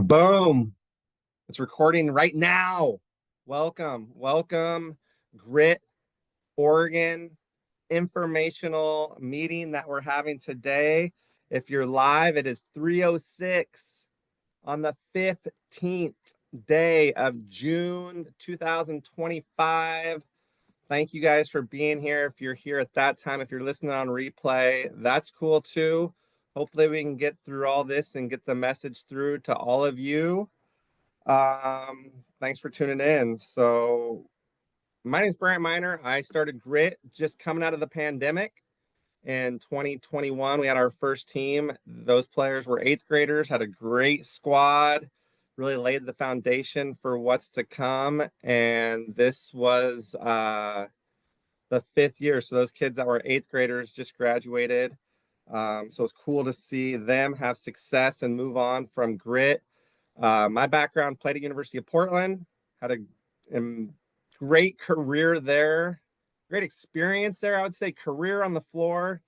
Boom. It's recording right now. Welcome. Grit, Oregon informational meeting that we're having today. If you're live, it is 3:06 on the 15th day of June 2025. Thank you guys for being here. If you're here at that time, if you're listening on replay, that's cool too. Hopefully we can get through all this and get the message through to all of you. Thanks for tuning in. So my name is Brant Minor. I started Grit just coming out of the pandemic in 2021. We had our first team. Those players were eighth graders, had a great squad, really laid the foundation for what's to come. And this was the fifth year. So those kids that were eighth graders just graduated. So it's cool to see them have success and move on from Grit. My background, played at University of Portland, had a great career there, great experience there. I would say career on the floor.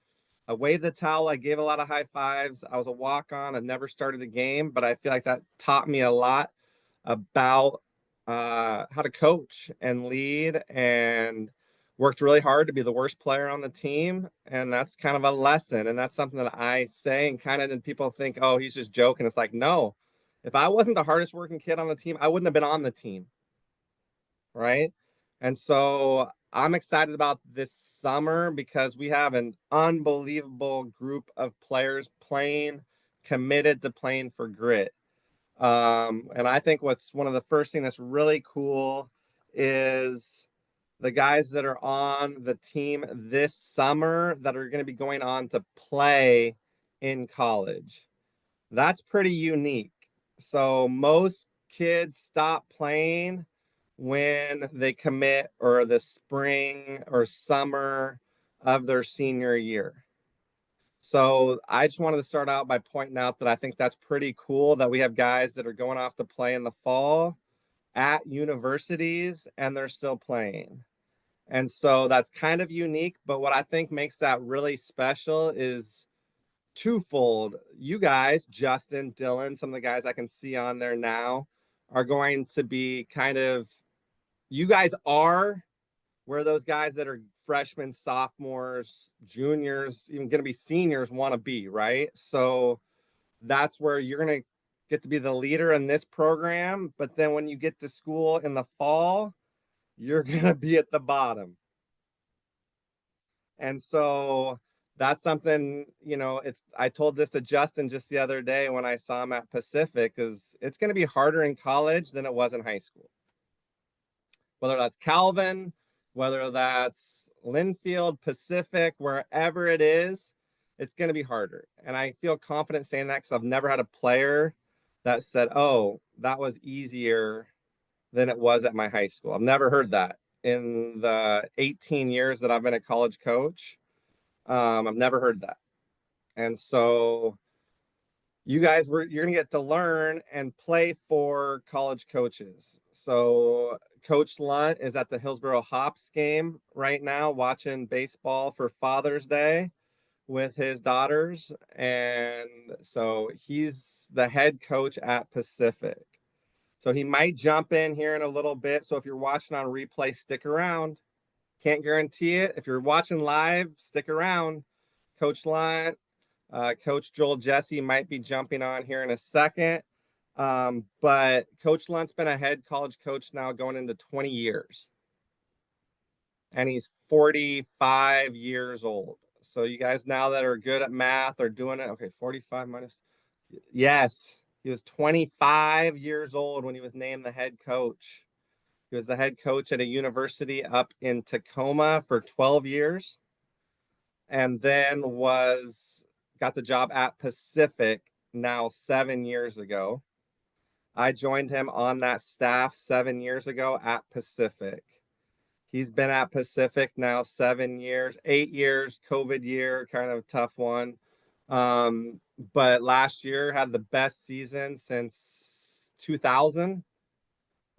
I waved the towel. I gave a lot of high fives. I was a walk-on. I never started a game, but I feel like that taught me a lot about how to coach and lead, and worked really hard to be the worst player on the team. And that's kind of a lesson. And that's something that I say, and kind of then people think, oh, he's just joking. It's like, no, if I wasn't the hardest working kid on the team, I wouldn't have been on the team. Right. And so I'm excited about this summer because we have an unbelievable group of players playing, committed to playing for Grit. And I think what's one of the first thing that's really cool is the guys that are on the team this summer that are going to be going on to play in college. That's pretty unique. So most kids stop playing when they commit or the spring or summer of their senior year. So I just wanted to start out by pointing out that I think that's pretty cool that we have guys that are going off to play in the fall at universities and they're still playing. And so that's kind of unique. But what I think makes that really special is twofold. You guys, Justin, Dylan, some of the guys I can see on there now are going to be kind of, you guys are where those guys that are freshmen, sophomores, juniors, even going to be seniors want to be, right? So that's where you're going to get to be the leader in this program. But then when you get to school in the fall, you're going to be at the bottom. And so that's something, I told this to Justin just the other day when I saw him at Pacific, is it's going to be harder in college than it was in high school. Whether that's Calvin, whether that's Linfield, Pacific, wherever it is, it's going to be harder. And I feel confident saying that because I've never had a player that said, oh, that was easier than it was at my high school. I've never heard that in the 18 years that I've been a college coach. I've never heard that. And so you're gonna get to learn and play for college coaches. So Coach Lunt is at the Hillsboro Hops game right now, watching baseball for Father's Day with his daughters. And so he's the head coach at Pacific. So he might jump in here in a little bit. So if you're watching on replay, stick around. Can't guarantee it. If you're watching live, stick around. Coach Lunt, Coach Joel Jesse might be jumping on here in a second. But Coach Lunt's been a head college coach now going into 20 years. And he's 45 years old. So you guys now that are good at math are doing it. Okay, 45 minus. Yes, he was 25 years old when he was named the head coach. He was the head coach at a university up in Tacoma for 12 years. And then got the job at Pacific now 7 years ago. I joined him on that staff 7 years ago at Pacific. He's been at Pacific now 7 years, 8 years, COVID year, kind of a tough one. But last year had the best season since 2000.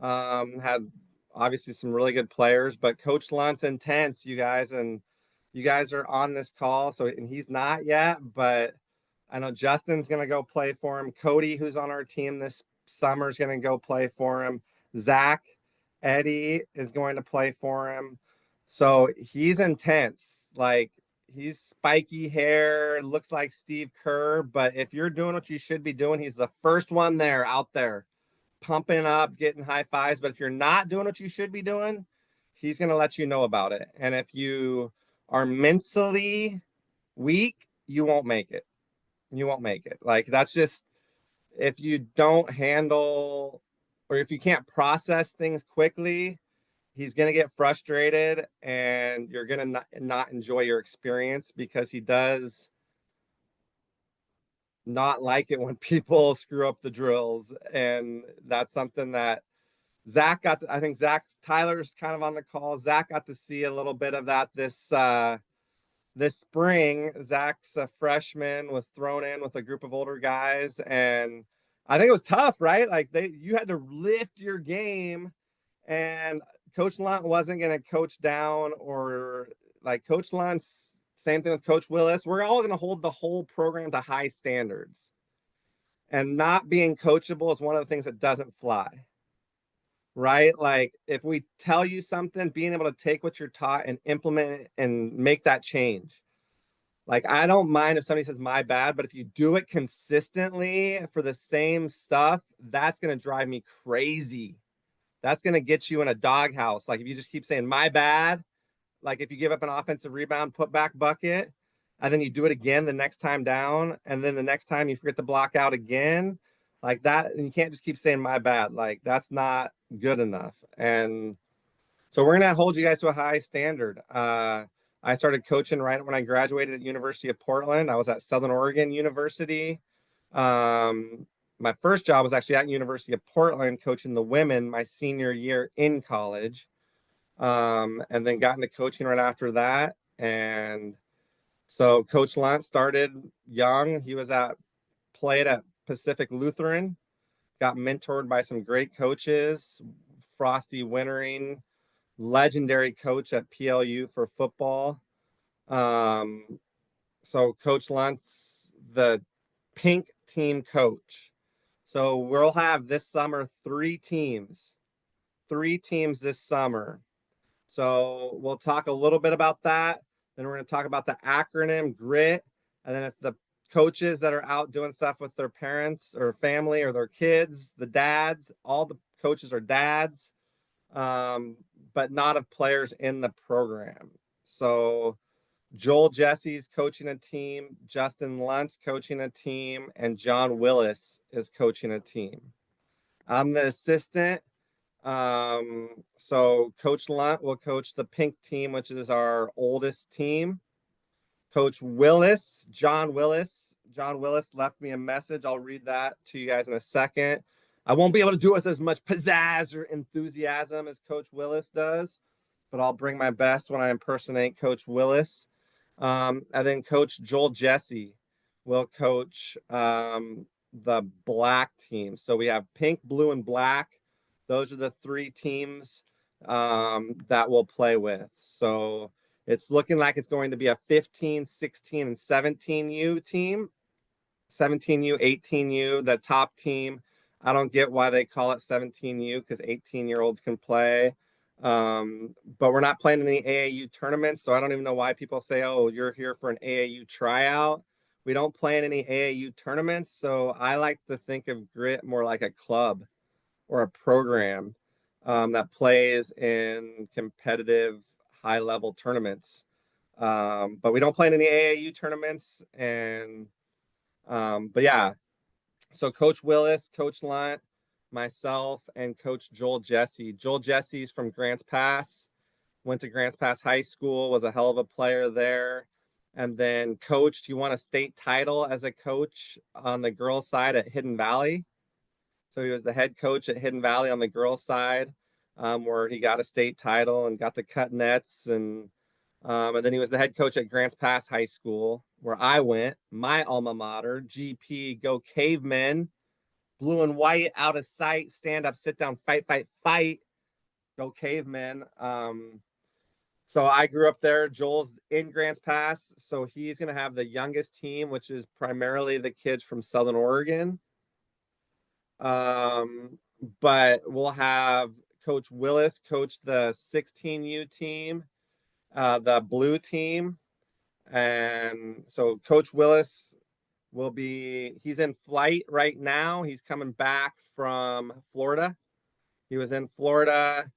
Had obviously some really good players, but Coach Lunt's intense, you guys, and you guys are on this call. So, and he's not yet, but I know Justin's going to go play for him. Cody, who's on our team this Summer's going to go play for him. Zach, Eddie is going to play for him. So he's intense. Like he's spiky hair, looks like Steve Kerr. But if you're doing what you should be doing, he's the first one there out there, pumping up, getting high fives. But if you're not doing what you should be doing, he's going to let you know about it. And if you are mentally weak, you won't make it. You won't make it. Like that's just if you don't handle or if you can't process things quickly, he's going to get frustrated and you're going to not enjoy your experience because he does not like it when people screw up the drills. And that's something that Zach got to, I think Zach Tyler's kind of on the call. Zach got to see a little bit of that this spring. Zach's a freshman, was thrown in with a group of older guys, and I think it was tough, right? Like you had to lift your game, and Coach Lunt wasn't going to coach down or like Coach Lunt's. Same thing with Coach Willis. We're all going to hold the whole program to high standards, and not being coachable is one of the things that doesn't fly. Right? Like if we tell you something, being able to take what you're taught and implement it and make that change. Like I don't mind if somebody says my bad, but if you do it consistently for the same stuff, that's going to drive me crazy. That's going to get you in a doghouse. Like if you just keep saying my bad, like if you give up an offensive rebound, put back bucket, and then you do it again the next time down, and then the next time you forget to block out again, like that, and you can't just keep saying my bad. Like that's not good enough. And so we're gonna hold you guys to a high standard. I started coaching right when I graduated at University of Portland. I was at Southern Oregon University. My first job was actually at University of Portland coaching the women my senior year in college. And then got into coaching right after that. And so Coach Lunt started young. He was played at Pacific Lutheran, got mentored by some great coaches, Frosty Wintering, legendary coach at PLU for football. So Coach Lunt's the pink team coach. So we'll have this summer three teams this summer. So we'll talk a little bit about that. Then we're going to talk about the acronym GRIT. And then if the coaches that are out doing stuff with their parents or family or their kids, the dads, all the coaches are dads, but not of players in the program. So Joel Jesse's coaching a team, Justin Lunt's coaching a team, and John Willis is coaching a team. I'm the assistant. So Coach Lunt will coach the pink team, which is our oldest team. Coach Willis, John Willis left me a message. I'll read that to you guys in a second. I won't be able to do it with as much pizzazz or enthusiasm as Coach Willis does, but I'll bring my best when I impersonate Coach Willis. And then Coach Joel Jesse will coach the black team. So we have pink, blue, and black. Those are the three teams that we'll play with. So it's looking like it's going to be a 15, 16, and 17U team. 17U, 18U, the top team. I don't get why they call it 17U because 18-year-olds can play. But we're not playing any AAU tournaments, so I don't even know why people say, oh, you're here for an AAU tryout. We don't play in any AAU tournaments, so I like to think of Grit more like a club or a program that plays in competitive high-level tournaments. But we don't play in any AAU tournaments. And but yeah, so Coach Willis, Coach Lunt, myself, and Coach Joel Jesse. Joel Jesse's from Grants Pass, went to Grants Pass High School, was a hell of a player there. And then coached, he won a state title as a coach on the girls' side at Hidden Valley. So he was the head coach at Hidden Valley on the girls' side, where he got a state title and got to cut nets. And then he was the head coach at Grants Pass High School, where I went, my alma mater, GP, go Cavemen, blue and white, out of sight, stand up, sit down, fight, fight, fight, go Cavemen. So I grew up there. Joel's in Grants Pass, so he's going to have the youngest team, which is primarily the kids from Southern Oregon. Um, but we'll have Coach Willis coach the 16U team, the blue team. And so Coach Willis he's in flight right now. He's coming back from Florida. He was in Florida,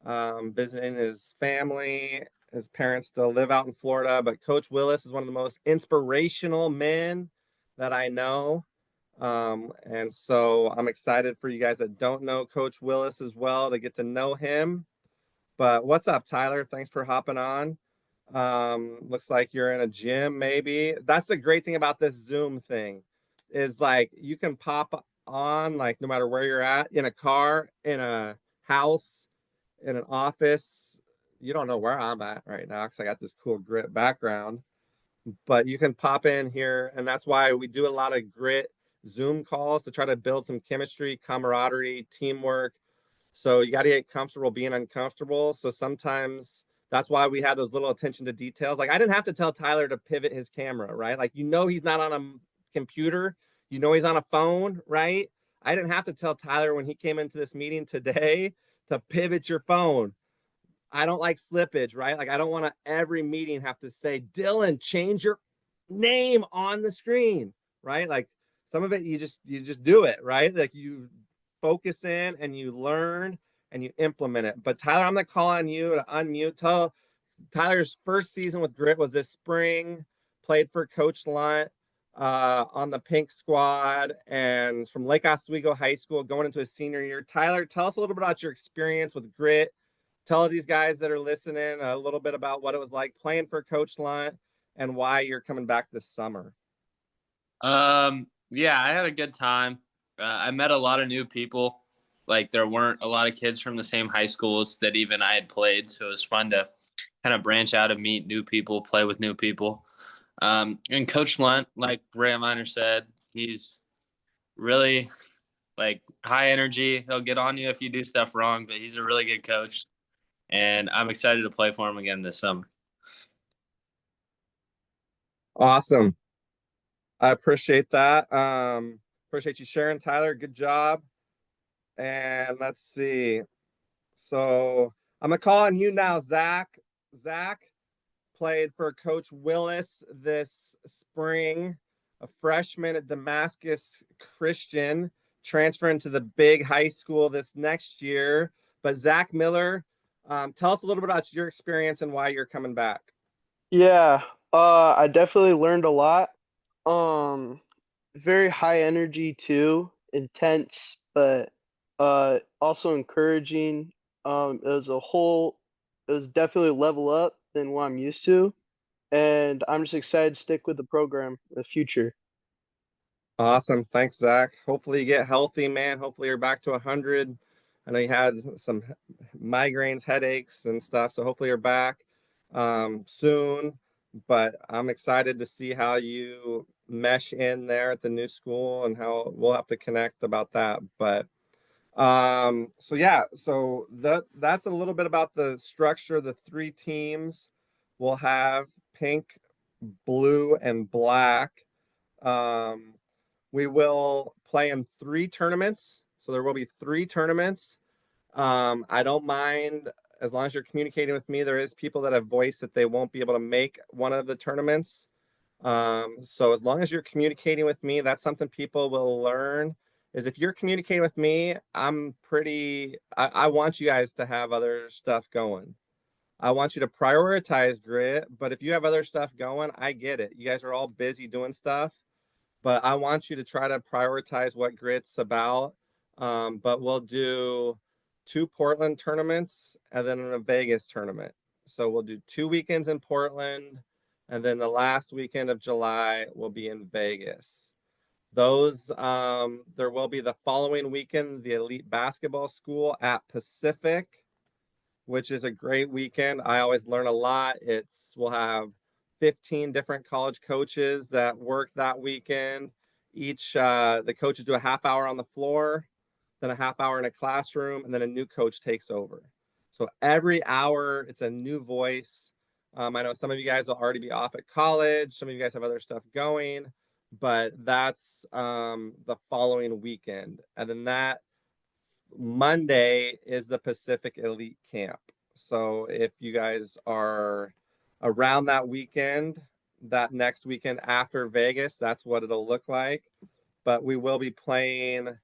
visiting his family. His parents still live out in Florida, but Coach Willis is one of the most inspirational men that I know. And so I'm excited for you guys that don't know Coach Willis as well to get to know him. But what's up, Tyler? Thanks for hopping on. Looks like you're in a gym, maybe. That's the great thing about this Zoom thing, is like you can pop on like no matter where you're at, in a car, in a house, in an office. You don't know where I'm at right now because I got this cool grit background, but you can pop in here, and that's why we do a lot of grit Zoom calls to try to build some chemistry, camaraderie, teamwork. So you got to get comfortable being uncomfortable. So sometimes that's why we have those little attention to details. Like I didn't have to tell Tyler to pivot his camera, right? Like he's not on a computer, he's on a phone, right? I didn't have to tell Tyler when he came into this meeting today to pivot your phone. I don't like slippage, right? Like I don't want to every meeting have to say, Dylan, change your name on the screen, right? Like some of it you just do it, right? Like you focus in and you learn and you implement it. But Tyler, I'm gonna call on you to unmute. Tyler's first season with Grit was this spring, played for Coach Lunt on the Pink Squad and from Lake Oswego High School going into his senior year. Tyler, tell us a little bit about your experience with Grit. Tell these guys that are listening a little bit about what it was like playing for Coach Lunt and why you're coming back this summer. Yeah, I had a good time. I met a lot of new people. Like there weren't a lot of kids from the same high schools that even I had played, so it was fun to kind of branch out and meet new people, play with new people. And Coach Lunt, like Brant Minor said, he's really like high energy. He'll get on you if you do stuff wrong, but he's a really good coach, and I'm excited to play for him again this summer. Awesome. I appreciate that. Appreciate you sharing, Tyler. Good job. And let's see. So I'm gonna call on you now, Zach. Zach played for Coach Willis this spring, a freshman at Damascus Christian, transferring to the big high school this next year. But Zach Miller, tell us a little bit about your experience and why you're coming back. Yeah, I definitely learned a lot. Um, Very high energy too, intense, but also encouraging. It was definitely a level up than what I'm used to, and I'm just excited to stick with the program in the future. Awesome. Thanks, Zach. Hopefully you get healthy, man. Hopefully you're back to 100. I know you had some migraines, headaches, and stuff. So hopefully you're back soon. But I'm excited to see how you mesh in there at the new school and how we'll have to connect about that. But so yeah, so that's a little bit about the structure. The three teams will have pink, blue, and black. Um, we will play in three tournaments. So there will be three tournaments. I don't mind as long as you're communicating with me. There is people that have voiced that they won't be able to make one of the tournaments. So as long as you're communicating with me, that's something people will learn. Is if you're communicating with me, I want you guys to have other stuff going. I want you to prioritize grit, but if you have other stuff going, I get it. You guys are all busy doing stuff, but I want you to try to prioritize what grit's about. But we'll do two Portland tournaments and then a Vegas tournament. So we'll do 2 weekends in Portland, and then the last weekend of July will be in Vegas. There will be the following weekend, the Elite Basketball School at Pacific, which is a great weekend. I always learn a lot. We'll have 15 different college coaches that work that weekend. The coaches do a half hour on the floor, then a half hour in a classroom, and then a new coach takes over. So every hour, it's a new voice. I know some of you guys will already be off at college. Some of you guys have other stuff going, but that's the following weekend. And then that Monday is the Pacific Elite Camp. So if you guys are around that weekend, that next weekend after Vegas, that's what it'll look like. But we will be playing,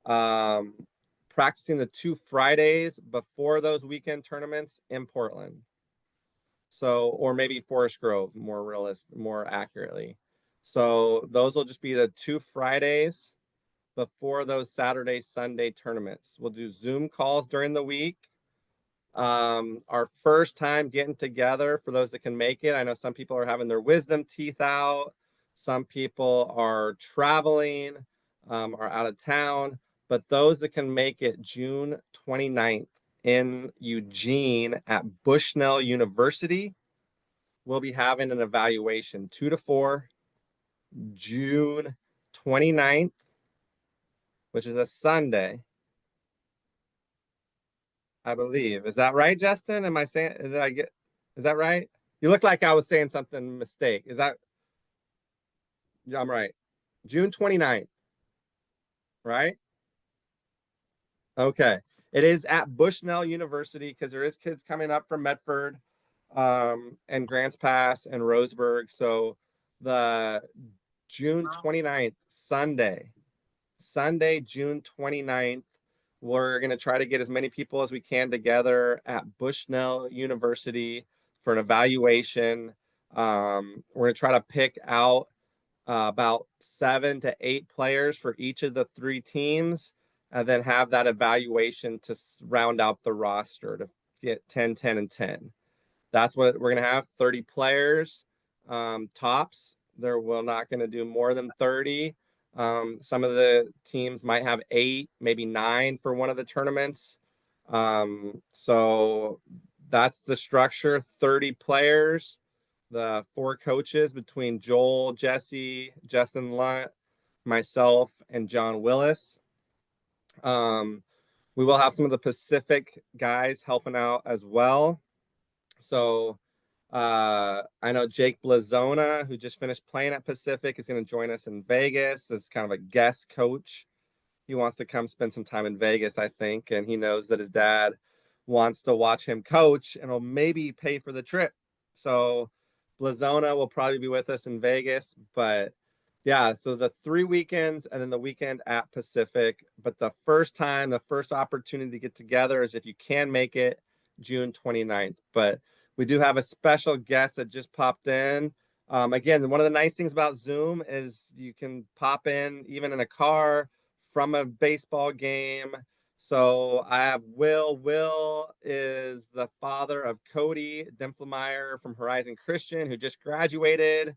practicing the 2 Fridays before those weekend tournaments in Portland. So, or maybe Forest Grove, more accurately. So those will just be the 2 Fridays before those Saturday, Sunday tournaments. We'll do Zoom calls during the week. Our first time getting together for those that can make it. I know some people are having their wisdom teeth out. Some people are traveling, are out of town. But those that can make it, June 29th in Eugene at Bushnell University, we'll be having an evaluation 2 to 4, June 29th, which is a Sunday, I believe. Is that right, Justin? Am I saying, is that right? You look like I was saying something mistake. Is that, yeah, I'm right. June 29th, right? Okay. It is at Bushnell University because there is kids coming up from Medford, and Grants Pass and Roseburg. So the June 29th, Sunday, June 29th, we're going to try to get as many people as we can together at Bushnell University for an evaluation. We're going to try to pick out about 7 to 8 players for each of the 3 teams, and then have that evaluation to round out the roster to get 10, 10, and 10. That's what we're going to have, 30 players, tops. We're not going to do more than 30. Some of the teams might have 8, maybe 9 for one of the tournaments. So that's the structure, 30 players, the 4 coaches between Joel, Jesse, Justin Lunt, myself, and John Willis. We will have some of the Pacific guys helping out as well. So I know Jake Blazona, who just finished playing at Pacific, is going to join us in Vegas as kind of a guest coach. He wants to come spend some time in Vegas, I think, and he knows that his dad wants to watch him coach and will maybe pay for the trip. So Blazona will probably be with us in Vegas, but yeah, so the 3 weekends and then the weekend at Pacific. But the first opportunity to get together is, if you can make it, June 29th. But we do have a special guest that just popped in. Again, one of the nice things about Zoom is you can pop in even in a car from a baseball game. So I have Will. Will is the father of Cody Dimflemeyer from Horizon Christian, who just graduated.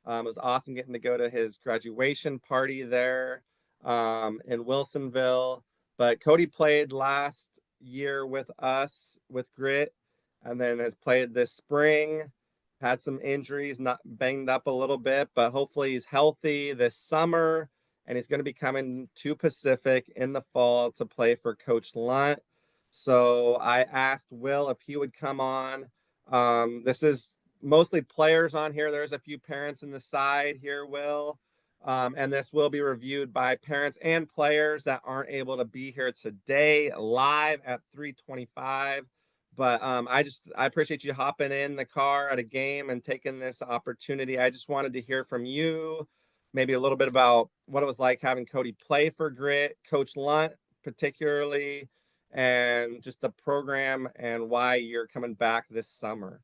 It was awesome getting to go to his graduation party there, in Wilsonville. But Cody played last year with us with Grit, and then has played this spring. Had some injuries, not banged up a little bit, but hopefully he's healthy this summer. And he's going to be coming to Pacific in the fall to play for Coach Lunt. So I asked Will if he would come on. This is mostly players on here. There's a few parents in the side here, Will. And this will be reviewed by parents and players that aren't able to be here today live at 3:25. But I appreciate you hopping in the car at a game and taking this opportunity. I just wanted to hear from you, maybe a little bit about what it was like having Cody play for Grit, Coach Lunt particularly, and just the program and why you're coming back this summer.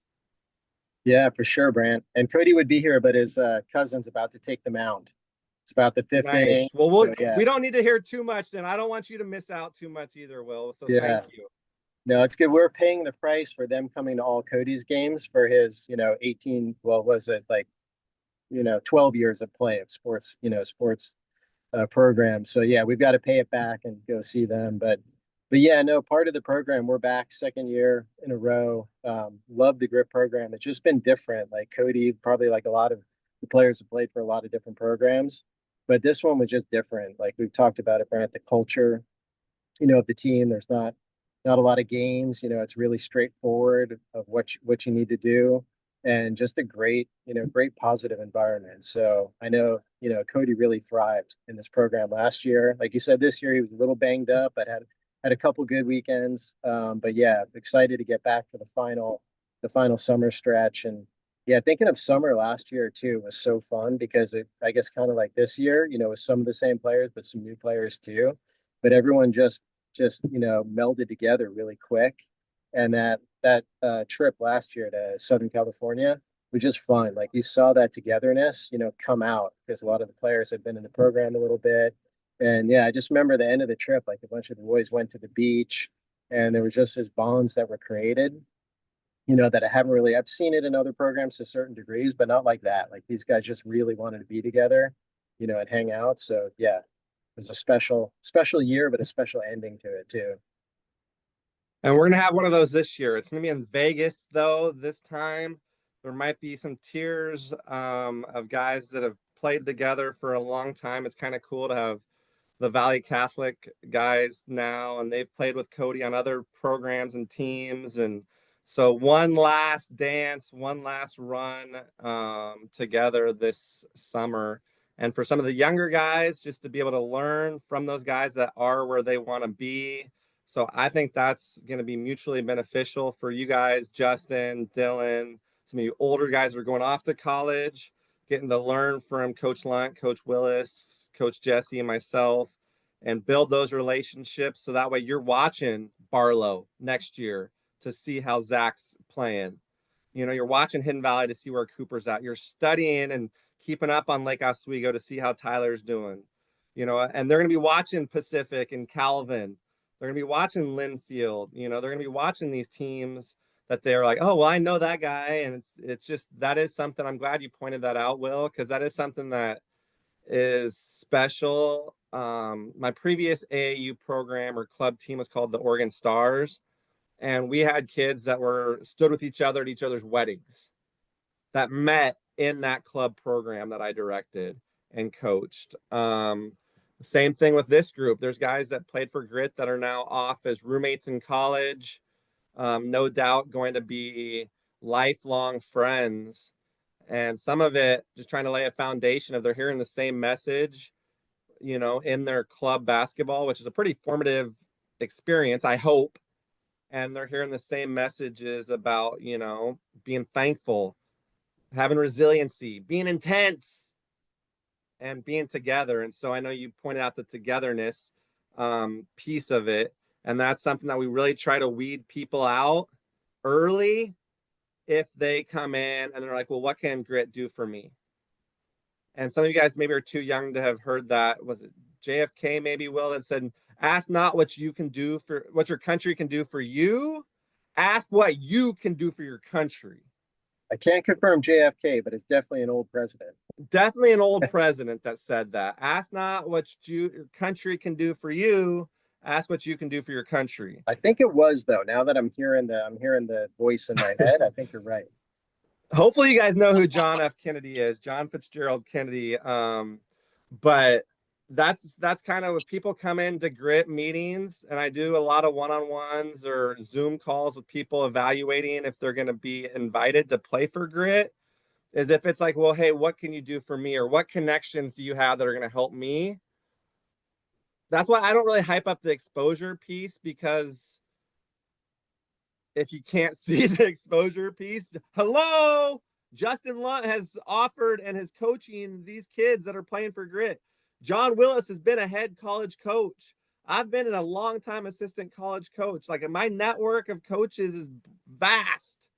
Yeah, for sure, Brant. And Cody would be here, but his cousin's about to take the mound. It's about the 5th inning. Nice. Well, So, yeah. we don't need to hear too much then. I don't want you to miss out too much either, Will. So Yeah. thank you. No, it's good. We're paying the price for them coming to all Cody's games for his, 18, well, was it like, 12 years of play of sports, sports program. So yeah, we've got to pay it back and go see them. But yeah, no, part of the program, we're back 2nd year in a row. Love the Grit program. It's just been different. Like Cody, probably like a lot of the players have played for a lot of different programs, but this one was just different. Like we've talked about it, Brant, the culture, of the team. There's not a lot of games. It's really straightforward of what you need to do. and just a great, great positive environment. So I know, Cody really thrived in this program last year. Like you said, this year he was a little banged up, but had a couple good weekends. But yeah, excited to get back for the final summer stretch. And yeah, thinking of summer last year too was so fun because I guess kind of like this year, with some of the same players, but some new players too. But everyone just melded together really quick, and that trip last year to Southern California was just fun. Like you saw that togetherness, come out because a lot of the players had been in the program a little bit. And yeah, I just remember the end of the trip, like a bunch of the boys went to the beach, and there was just these bonds that were created, that I've seen it in other programs to certain degrees, but not like that. Like these guys just really wanted to be together, and hang out. So yeah, it was a special year, but a special ending to it too. And we're gonna have one of those this year. It's gonna be in Vegas though this time. There might be some tiers of guys that have played together for a long time. It's kind of cool to have the Valley Catholic guys now, and they've played with Cody on other programs and teams. And so one last dance, one last run together this summer. And for some of the younger guys, just to be able to learn from those guys that are where they want to be. So I think that's going to be mutually beneficial for you guys, Justin, Dylan, some of you older guys are going off to college, getting to learn from Coach Lunt, Coach Willis, Coach Jesse, and myself, and build those relationships. So that way you're watching Barlow next year to see how Zach's playing. You're watching Hidden Valley to see where Cooper's at. You're studying and keeping up on Lake Oswego to see how Tyler's doing. And they're going to be watching Pacific and Calvin. They're going to be watching Linfield. They're going to be watching these teams that they're like, oh, well, I know that guy. And it's just, that is something, I'm glad you pointed that out, Will, because that is something that is special. My previous AAU program or club team was called the Oregon Stars. And we had kids that stood with each other at each other's weddings that met in that club program that I directed and coached. Same thing with this group. There's guys that played for Grit that are now off as roommates in college. No doubt going to be lifelong friends. And some of it just trying to lay a foundation of they're hearing the same message, in their club basketball, which is a pretty formative experience, I hope. And they're hearing the same messages about, being thankful, having resiliency, being intense, and being together. And so I know you pointed out the togetherness piece of it. And that's something that we really try to weed people out early if they come in and they're like, well, what can Grit do for me? And some of you guys maybe are too young to have heard that. Was it JFK maybe, Will, that said, ask not what you can do for what your country can do for you. Ask what you can do for your country. I can't confirm JFK, but it's definitely an old president. Definitely an old president that said that. Ask not what your country can do for you. Ask what you can do for your country. I think it was though. Now that I'm hearing the voice in my head, I think you're right. Hopefully you guys know who John F. Kennedy is, John Fitzgerald Kennedy. But that's kind of when people come into Grit meetings, and I do a lot of one-on-ones or Zoom calls with people evaluating if they're going to be invited to play for Grit, is if it's like, well, hey, what can you do for me? Or what connections do you have that are going to help me? That's why I don't really hype up the exposure piece, because if you can't see the exposure piece, hello, Justin Lunt has offered and is coaching these kids that are playing for Grit. John Willis has been a head college coach. I've been a long time assistant college coach. Like, my network of coaches is vast.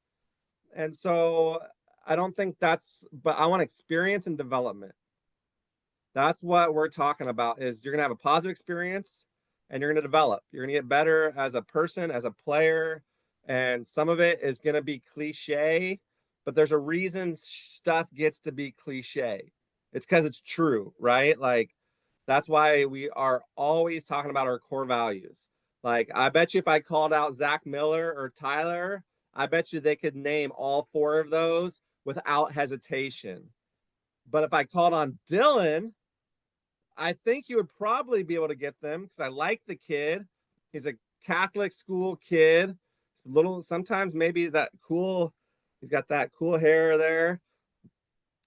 And so I don't think but I want experience and development. That's what we're talking about, is you're going to have a positive experience and you're going to develop. You're going to get better as a person, as a player. And some of it is going to be cliche, but there's a reason stuff gets to be cliche. It's because it's true, right? Like, that's why we are always talking about our core values. Like, I bet you if I called out Zach Miller or Tyler, I bet you they could name all four of those without hesitation. But if I called on Dylan, I think you would probably be able to get them, because I like the kid. He's a Catholic school kid. Sometimes maybe that cool He's got that cool hair there.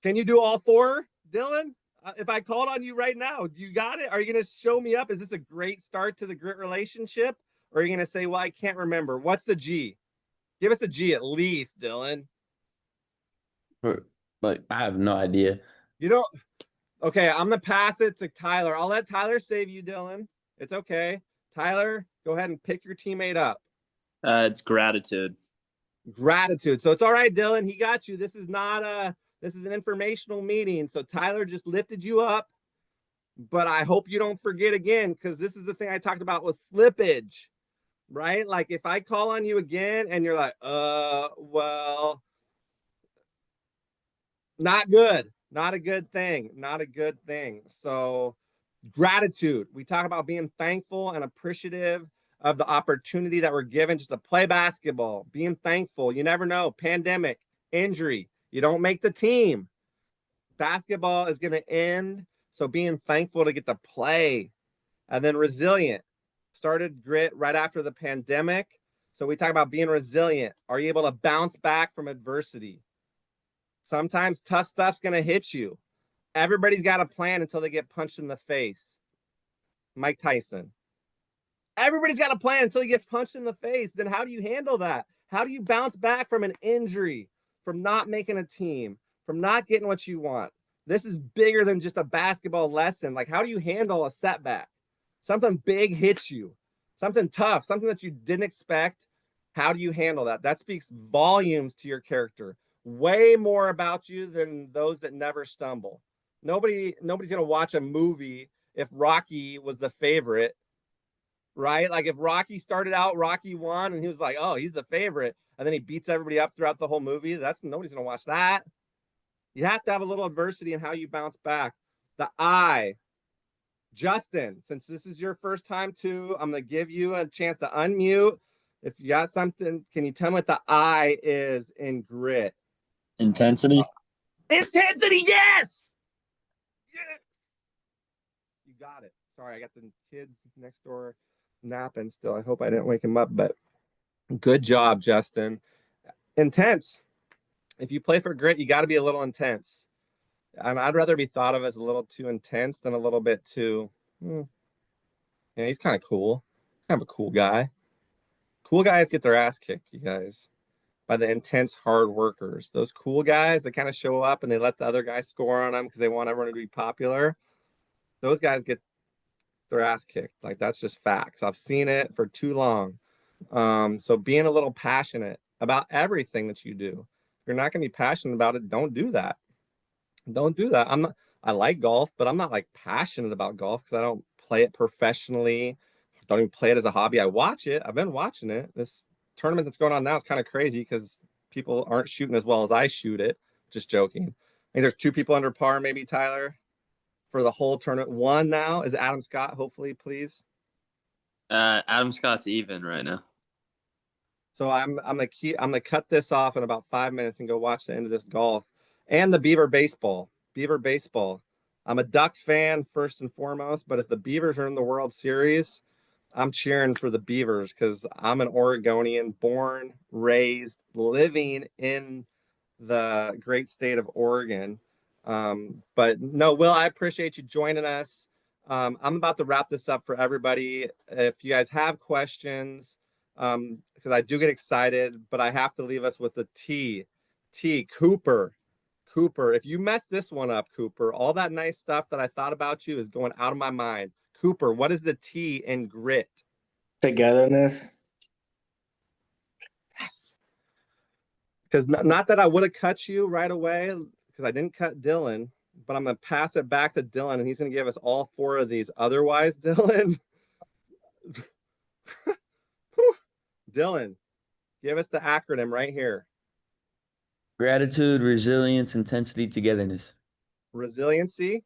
Can you do all four, Dylan? If I called on you right now, you got it? Are you going to show me up? Is this a great start to the grit relationship? Or are you going to say, well, I can't remember? What's the G? Give us a G at least, Dylan. Like, I have no idea. You don't. Okay, I'm going to pass it to Tyler. I'll let Tyler save you, Dylan. It's okay. Tyler, go ahead and pick your teammate up. It's gratitude. Gratitude. So it's all right, Dylan. He got you. This is an informational meeting. So Tyler just lifted you up. But I hope you don't forget again, because this is the thing I talked about with slippage, right? Like if I call on you again and you're like, well, not good, not a good thing, not a good thing. So gratitude. We talk about being thankful and appreciative of the opportunity that we're given just to play basketball, being thankful. You never know, pandemic, injury, you don't make the team. Basketball is going to end. So being thankful to get to play. And then resilient. Started grit right after the pandemic. So we talk about being resilient. Are you able to bounce back from adversity? Sometimes tough stuff's going to hit you. Everybody's got a plan until they get punched in the face. Mike Tyson. Everybody's got a plan until he gets punched in the face. Then how do you handle that? How do you bounce back from an injury, from not making a team, from not getting what you want? This is bigger than just a basketball lesson. Like, how do you handle a setback? Something big hits you, something tough, something that you didn't expect. How do you handle that? That speaks volumes to your character, way more about you than those that never stumble. Nobody's going to watch a movie if Rocky was the favorite, right? Like if Rocky started out Rocky 1 and he was like, oh, he's the favorite, and then he beats everybody up throughout the whole movie, nobody's going to watch that. You have to have a little adversity in how you bounce back. The I. Justin, since this is your first time too, I'm going to give you a chance to unmute. If you got something, can you tell me what the I is in grit? Intensity. Intensity, yes! Yes! You got it. Sorry, I got the kids next door napping still. I hope I didn't wake him up, but good job, Justin. Intense. If you play for grit, you got to be a little intense. And I'd rather be thought of as a little too intense than a little bit too. Yeah, he's kind of cool. Kind of a cool guy. Cool guys get their ass kicked, you guys, by the intense hard workers. Those cool guys that kind of show up and they let the other guys score on them because they want everyone to be popular. Those guys get their ass kicked. Like that's just facts. I've seen it for too long. So being a little passionate about everything that you do. If you're not going to be passionate about it, don't do that. Don't do that. I like golf, but I'm not like passionate about golf because I don't play it professionally. Don't even play it as a hobby. I watch it. I've been watching it. This tournament that's going on now is kind of crazy because people aren't shooting as well as I shoot it. Just joking. I think there's 2 people under par, maybe, Tyler, for the whole tournament. 1 now is Adam Scott, hopefully, please. Adam Scott's even right now. So I'm gonna cut this off in about 5 minutes and go watch the end of this golf and the Beaver baseball. Beaver baseball. I'm a Duck fan first and foremost, but if the Beavers are in the World Series, I'm cheering for the Beavers because I'm an Oregonian, born, raised, living in the great state of Oregon. But no, Will, I appreciate you joining us. I'm about to wrap this up for everybody. If you guys have questions, because I do get excited, but I have to leave us with the T. Cooper. If you mess this one up, Cooper, all that nice stuff that I thought about you is going out of my mind. Cooper, what is the T in grit? Togetherness. Yes. Because not that I would have cut you right away, because I didn't cut Dylan, but I'm going to pass it back to Dylan, and he's going to give us all 4 of these. Otherwise, Dylan, Dylan, give us the acronym right here. Gratitude, resilience, intensity, togetherness. Resiliency,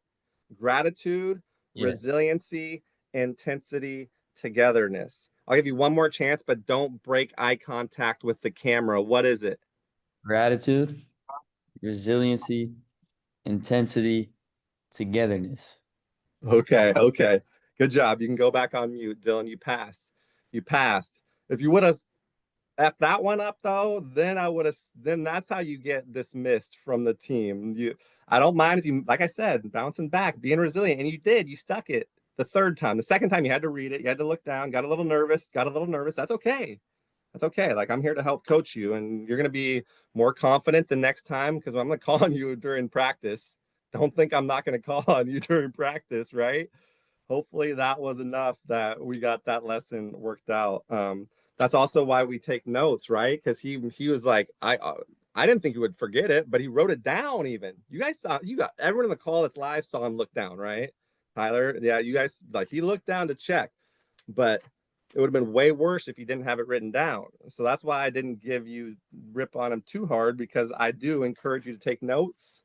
gratitude, Yeah. resiliency, intensity, togetherness. I'll give you one more chance, but don't break eye contact with the camera. What is it? Gratitude, resiliency, intensity, togetherness. Okay. Good job. You can go back on mute, Dylan. You passed. If you would have if that went up though, then I would have. Then that's how you get dismissed from the team. I don't mind if you, like I said, bouncing back, being resilient, and you did. You stuck it the third time. The second time, you had to read it. You had to look down. Got a little nervous. Got a little nervous. That's okay. That's okay. Like I'm here to help coach you, and you're gonna be more confident the next time because I'm gonna call on you during practice. Don't think I'm not gonna call on you during practice, right? Hopefully that was enough that we got that lesson worked out. That's also why we take notes, right? Because he was like, I didn't think he would forget it, but he wrote it down. Even you guys saw, you got everyone in the call that's live saw him look down, right? Tyler, yeah, you guys like he looked down to check, but it would have been way worse if he didn't have it written down. So that's why I didn't give you rip on him too hard because I do encourage you to take notes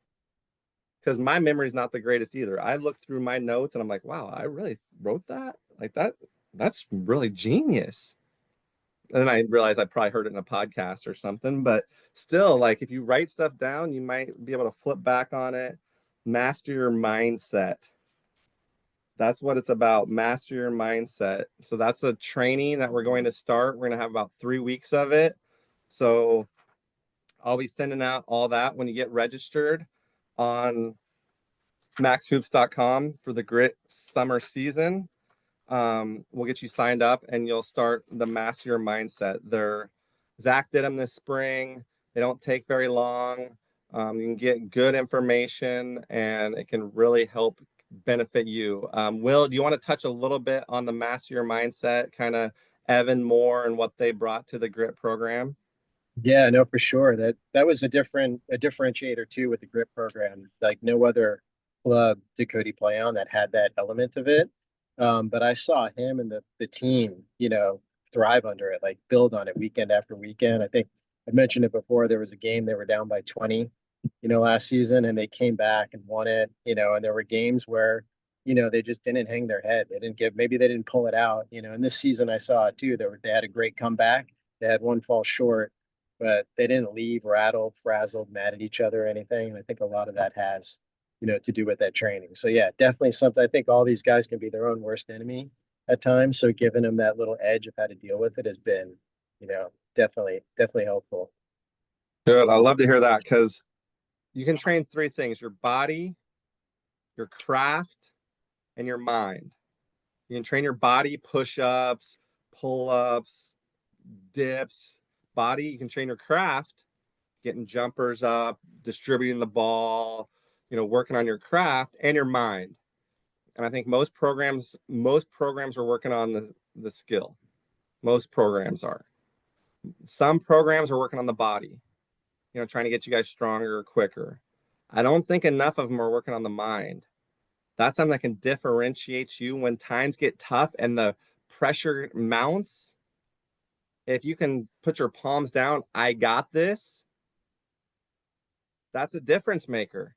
because my memory is not the greatest either. I look through my notes and I'm like, wow, I really wrote that? Like that's really genius. And then I realized I probably heard it in a podcast or something, but still, like if you write stuff down, you might be able to flip back on it, master your mindset. That's what it's about. Master your mindset. So that's a training that we're going to start. We're going to have about 3 weeks of it. So I'll be sending out all that when you get registered on maxhoops.com for the grit summer season. We'll get you signed up and you'll start the master your mindset. Zach did them this spring. They don't take very long. You can get good information and it can really help benefit you. Will, do you want to touch a little bit on the master your mindset, kind of Evan Moore and what they brought to the grit program? Yeah, no, for sure. That was a differentiator too with the grip program. Like no other club did Cody play on that had that element of it. But I saw him and the team, thrive under it, like build on it weekend after weekend. I think I mentioned it before. There was a game they were down by 20, last season, and they came back and won it. And there were games where, they just didn't hang their head. Maybe they didn't pull it out. And this season I saw it too. They had a great comeback. They had one fall short, but they didn't leave rattled, frazzled, mad at each other or anything. And I think a lot of that has, to do with that training. So yeah, definitely something. I think all these guys can be their own worst enemy at times. So giving them that little edge of how to deal with it has been, definitely helpful. Good. I love to hear that because you can train three things: your body, your craft, and your mind. You can train your body, push-ups, pull-ups, dips, body. You can train your craft, getting jumpers up, distributing the ball, working on your craft and your mind. And I think most programs are working on the skill. Most programs are. Some programs are working on the body, trying to get you guys stronger or quicker. I don't think enough of them are working on the mind. That's something that can differentiate you when times get tough and the pressure mounts. If you can put your palms down, I got this, that's a difference maker.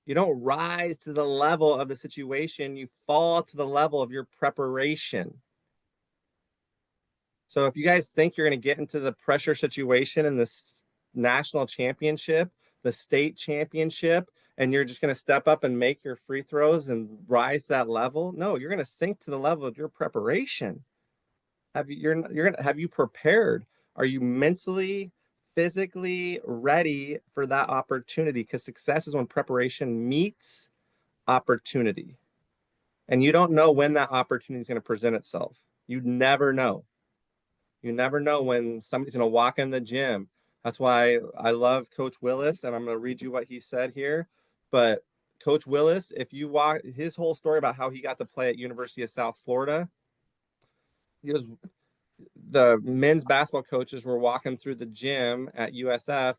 You don't rise to the level of the situation, you fall to the level of your preparation. So if you guys think you're going to get into the pressure situation in this national championship, the state championship, and you're just going to step up and make your free throws and rise that level, no, you're going to sink to the level of your preparation. Have you prepared? Are you mentally, physically ready for that opportunity? Because success is when preparation meets opportunity. And you don't know when that opportunity is going to present itself. You never know. You never know when somebody's going to walk in the gym. That's why I love Coach Willis, and I'm going to read you what he said here. But Coach Willis, if you walk his whole story about how he got to play at University of South Florida, he was the men's basketball coaches were walking through the gym at USF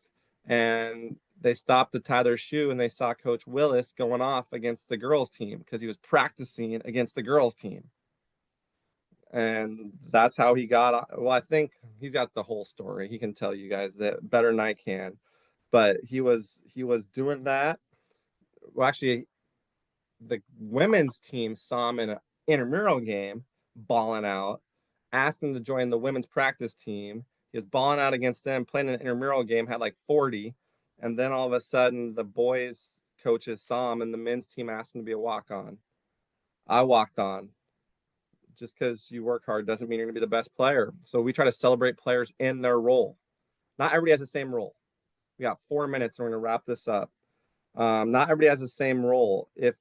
and they stopped to tie their shoe and they saw Coach Willis going off against the girls team because he was practicing against the girls team. And that's how he got. Well, I think he's got the whole story. He can tell you guys that better than I can. But he was doing that. Well, actually, the women's team saw him in an intramural game, balling out, asked him to join the women's practice team. He was balling out against them, playing an intramural game, had like 40. And then all of a sudden, the boys' coaches saw him, and the men's team asked him to be a walk-on. I walked on. Just because you work hard doesn't mean you're going to be the best player. So we try to celebrate players in their role. Not everybody has the same role. We got 4 minutes and we're going to wrap this up. Not everybody has the same role. If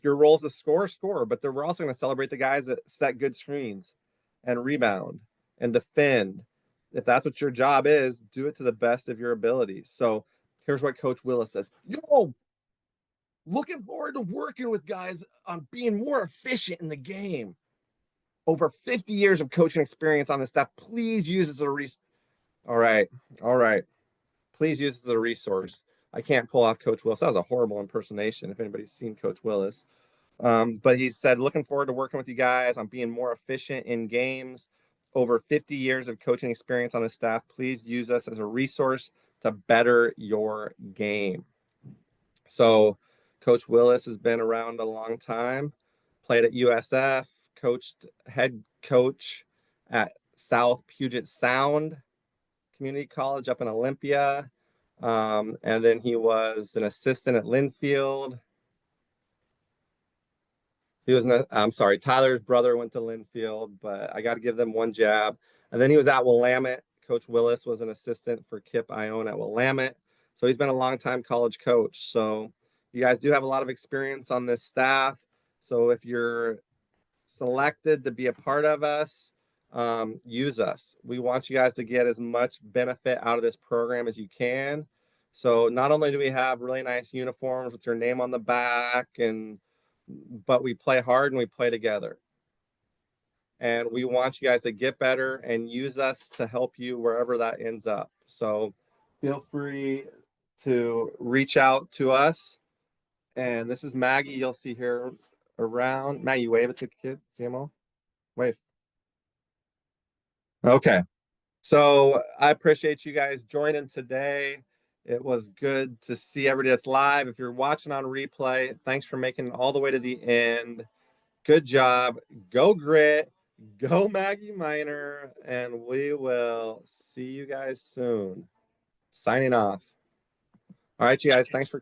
your role is a scorer, but we're also going to celebrate the guys that set good screens and rebound and defend. If that's what your job is, do it to the best of your abilities. So here's what Coach Willis says. Yo, looking forward to working with guys on being more efficient in the game. Over 50 years of coaching experience on this stuff. Please use as a resource. All right. Please use as a resource. I can't pull off Coach Willis. That was a horrible impersonation if anybody's seen Coach Willis. But he said, looking forward to working with you guys on being more efficient in games. Over 50 years of coaching experience on the staff. Please use us as a resource to better your game. So Coach Willis has been around a long time, played at USF, head coach at South Puget Sound Community College up in Olympia. And then he was an assistant at Linfield. I'm sorry, Tyler's brother went to Linfield, but I got to give them one jab. And then he was at Willamette. Coach Willis was an assistant for Kip Ione at Willamette. So he's been a long-time college coach. So you guys do have a lot of experience on this staff. So if you're selected to be a part of us, use us. We want you guys to get as much benefit out of this program as you can. So not only do we have really nice uniforms with your name on the back, but we play hard and we play together. And we want you guys to get better and use us to help you wherever that ends up. So feel free to reach out to us. And this is Maggie. You'll see here around. Maggie, wave it to the kid. See them all? Wave. Okay. So I appreciate you guys joining today. It was good to see everybody that's live. If you're watching on replay, thanks for making it all the way to the end. Good job. Go Grit. Go Maggie Minor. And we will see you guys soon. Signing off. All right, you guys. Thanks for